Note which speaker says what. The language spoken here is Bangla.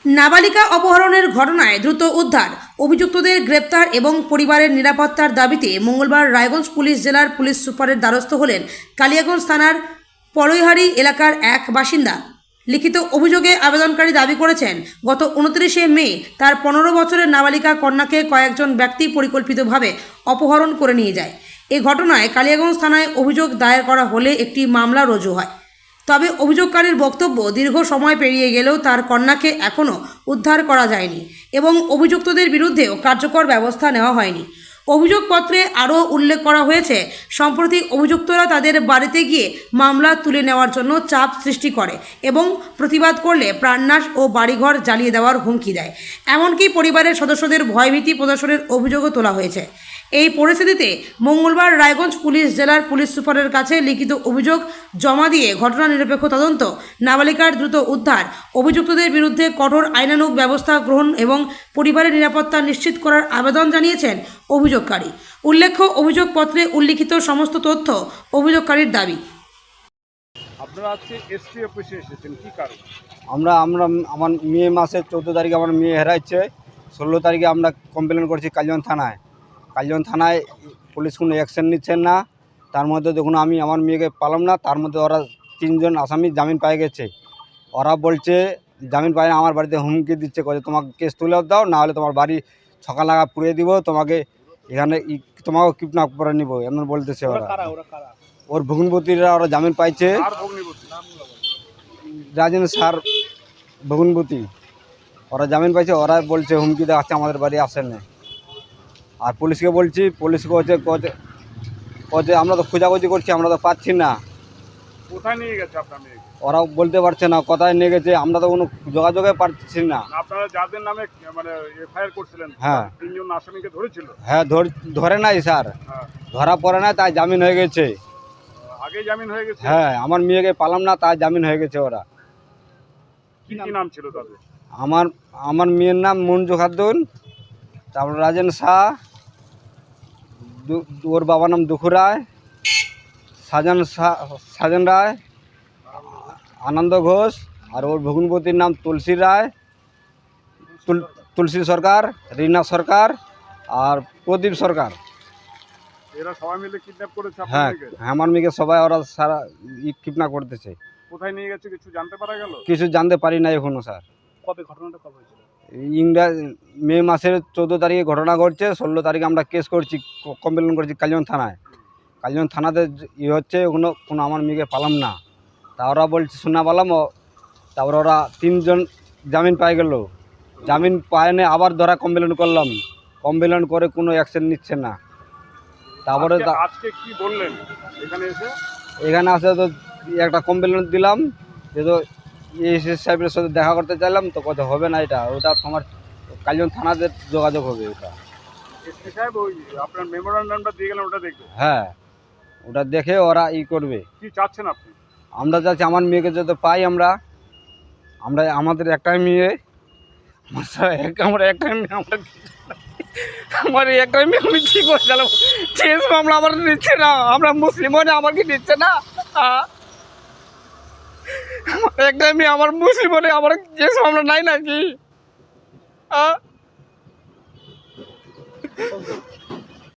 Speaker 1: নাবালিকা অপহরণের ঘটনায় দ্রুত উদ্ধার, অভিযুক্তদের গ্রেপ্তার এবং পরিবারের নিরাপত্তার দাবিতে মঙ্গলবার রায়গঞ্জ পুলিশ জেলার পুলিশ সুপারের দ্বারস্থ হলেন কালিয়াগঞ্জ থানার পলইহারি এলাকার এক বাসিন্দা। লিখিত অভিযোগে আবেদনকারী দাবি করেছেন, গত 29শে মে তার 15 বছরের নাবালিকা কন্যাকে কয়েকজন ব্যক্তি পরিকল্পিতভাবে অপহরণ করে নিয়ে যায়। এই ঘটনায় কালিয়াগঞ্জ থানায় অভিযোগ দায়ের করা হলে একটি মামলা রুজু হয়। তবে অভিযোগকারীর বক্তব্য, দীর্ঘ সময় পেরিয়ে গেলেও তার কন্যাকে এখনও উদ্ধার করা যায়নি এবং অভিযুক্তদের বিরুদ্ধেও কার্যকর ব্যবস্থা নেওয়া হয়নি। অভিযোগপত্রে আরও উল্লেখ করা হয়েছে, সম্প্রতি অভিযুক্তরা তাদের বাড়িতে গিয়ে মামলা তুলে নেওয়ার জন্য চাপ সৃষ্টি করে এবং প্রতিবাদ করলে প্রাণনাশ ও বাড়িঘর জ্বালিয়ে দেওয়ার হুমকি দেয়। এমনকি পরিবারের সদস্যদের ভয়ভীতি প্রদর্শনের অভিযোগও তোলা হয়েছে। এই পরিস্থিতিতে মঙ্গলবার রায়গঞ্জ পুলিশ জেলার পুলিশ সুপারের কাছে লিখিত অভিযোগ জমা দিয়ে ঘটনা নিরপেক্ষ তদন্ত, নাবালিকার দ্রুত উদ্ধার, অভিযুক্তদের বিরুদ্ধে কঠোর আইনানুগ ব্যবস্থা গ্রহণ এবং পরিবারের নিরাপত্তা নিশ্চিত করার আবেদন জানিয়েছেন অভিযোগকারী। উল্লেখ্য, অভিযোগপত্রে উল্লিখিত সমস্ত তথ্য অভিযোগকারীর দাবি।
Speaker 2: আপনারা আজকে এসটি অফিসে এসেছেন, কি কারণ?
Speaker 3: আমরা আমরা আমার মে মাসের 14 তারিখে আমার মেয়ে হেরাচ্ছে। 16 তারিখে আমরা কমপ্লেন করছি কালিয়াগঞ্জ থানায়। কালিয়াগঞ্জ থানায় পুলিশ কোনো অ্যাকশন নিচ্ছেন না। তার মধ্যে দেখুন আমি আমার মেয়েকে পালাম না, তার মধ্যে ওরা 3 জন আসামি জামিন পেয়ে গেছে। ওরা বলছে জামিন পায় না, আমার বাড়িতে হুমকি দিচ্ছে, যে তোমাকে কেস তুলে দাও, না হলে তোমার বাড়ি ছকা লাগা পুড়িয়ে দিব, তোমাকে এখানে তোমাকে কিডন্যাপ করে নিব, এমন বলতেছে ওরা। ওর ভগ্নপতিরা ওরা জামিন পাইছে। রাজেন স্যার ভগ্নপতি ওরা জামিন পাইছে। ওরা বলছে হুমকি দেওয়াচ্ছে, আমাদের বাড়ি আসেন না। আর পুলিশকে বলছি, পুলিশকে কছে আমরা তো খোঁজাখুঁজি করছি, আমরা তো পাচ্ছি না।
Speaker 2: কোথায় নিয়ে গেছে আপনার মেয়েকে?
Speaker 3: ওরাও বলতে পারছে না কোথায় নিয়ে গেছে, আমরা তো কোনো যোগাযোগে পাচ্ছি না।
Speaker 2: আপনারা যাদের নামে মানে এফআইআর করছিলেন,
Speaker 3: হ্যাঁ
Speaker 2: 3 জন আসামিকে ধরেছিল?
Speaker 3: হ্যাঁ ধরে নাই স্যার,
Speaker 2: হ্যাঁ,
Speaker 3: ধরা পড়ে নাই, তাই জামিন হয়ে গেছে।
Speaker 2: আগে জামিন হয়ে গেছে?
Speaker 3: হ্যাঁ আমার মেয়েকে পালাম না, তাই জামিন হয়ে গেছে ওরা।
Speaker 2: কি নাম ছিল তাদের?
Speaker 3: আমার মেয়ের নাম মঞ্জু খাতুন, তারপর রাজেন শাহ, ওর বাবার নাম দুখু রায়, সাজন রায়, আনন্দ ঘোষ, আর ওর ভগ্নপতির নাম তুলসী রায়, তুলসী সরকার, রীনা সরকার আর প্রদীপ সরকার।
Speaker 2: এরা সবাই মিলে কিডন্যাপ করেছে আপনার
Speaker 3: হ্যাঁ
Speaker 2: মেয়েকে?
Speaker 3: আমার মেয়েকে সবাই ওরা সারা কিডন্যাপ করতেছে।
Speaker 2: কোথায় নিয়ে গেছে কিছু জানতে পারা গেল?
Speaker 3: কিছু জানতে পারি না এখনো স্যার।
Speaker 2: ঘটনাটা কবে হয়েছিল?
Speaker 3: মে মাসের 14 তারিখে ঘটনা ঘটছে। 16 তারিখে আমরা কেস করছি, কমপ্লেন করছি কালিয়াগঞ্জ থানায়। কালিয়াগঞ্জ থানাতে হচ্ছে কোনো আমার মেয়েকে পালাম না, তা ওরা বলছে শোনা পালাম। তারপর ওরা 3 জন জামিন পাই গেল, জামিন পায় না, আবার ধরা কমপ্লেন করলাম, কমপ্লেন করে কোনো অ্যাকশন নিচ্ছে না। তারপরে
Speaker 2: আজকে কি বললেন
Speaker 3: এখানে আসে তো একটা কমপ্লেন দিলাম, যে তো এসএস সাহেবের সাথে দেখা করতে চাইলাম, তো কথা হবে না, ওটা তোমার কালিয়াগঞ্জ থানাতে যোগাযোগ হবে। ওটা
Speaker 2: এসপি সাহেব ওই আপনার মেমোরান্ডামটা দিয়ে গেলেন, ওটা দেখবে?
Speaker 3: হ্যাঁ ওটা দেখে ওরা করবে।
Speaker 2: কি চাচ্ছেন আপনি?
Speaker 3: আমরা চাচ্ছি আমার মেয়েকে যাতে পাই। আমাদের একটাই মেয়ে, আমার একটাই মেয়ে, আমার একটাই মেয়ে, আমি কী করে চালাবো? শেষ মামলা আমার নিচ্ছে না, আমরা মুসলিম হলে আমার কি নিচ্ছে না? আমার একটাই মেয়ে, আমার মুসলিম হলে আমার কেস মামলা নাই নাকি?